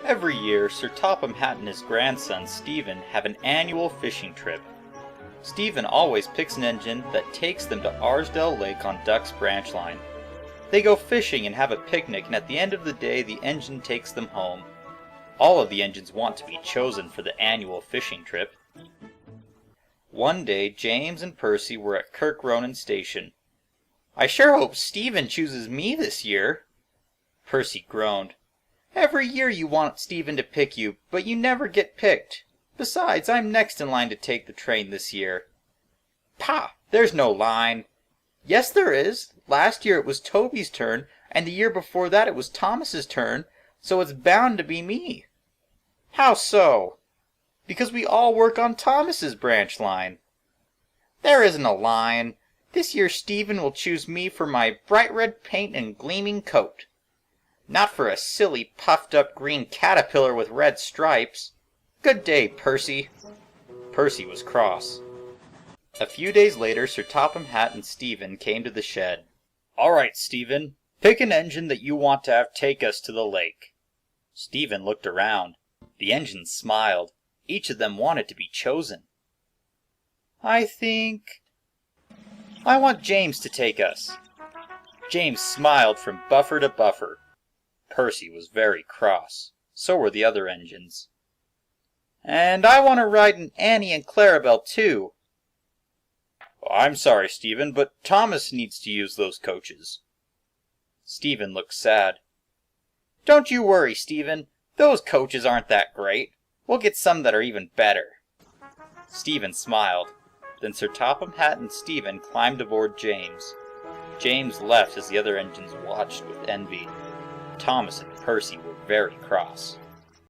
Every year, Sir Topham Hatt and his grandson Stephen have an annual fishing trip. Stephen always picks an engine that takes them to Arsdale Lake on Duck's Branch Line. They go fishing and have a picnic, and at the end of the day the engine takes them home. All of the engines want to be chosen for the annual fishing trip. One day James and Percy were at Kirk Ronan Station. "I sure hope Stephen chooses me this year." Percy groaned. "Every year you want Stephen to pick you, but you never get picked. Besides, I'm next in line to take the train this year." "Pah! There's no line." "Yes, there is. Last year it was Toby's turn, and the year before that it was Thomas's turn, so it's bound to be me." "How so?" "Because we all work on Thomas's branch line." "There isn't a line. This year Stephen will choose me for my bright red paint and gleaming coat. Not for a silly puffed up green caterpillar with red stripes. Good day, Percy." Percy was cross. A few days later Sir Topham Hatt and Stephen came to the shed. "All right, Stephen. Pick an engine that you want to have take us to the lake." Stephen looked around. The engines smiled. Each of them wanted to be chosen. I want James to take us." James smiled from buffer to buffer. Percy was very cross. So were the other engines. "And I want to ride in Annie and Clarabelle too." "I'm sorry, Stephen, but Thomas needs to use those coaches." Stephen looked sad. "Don't you worry, Stephen. Those coaches aren't that great. We'll get some that are even better." Stephen smiled. Then Sir Topham Hatt and Stephen climbed aboard James. James left as the other engines watched with envy. Thomas and Percy were very cross.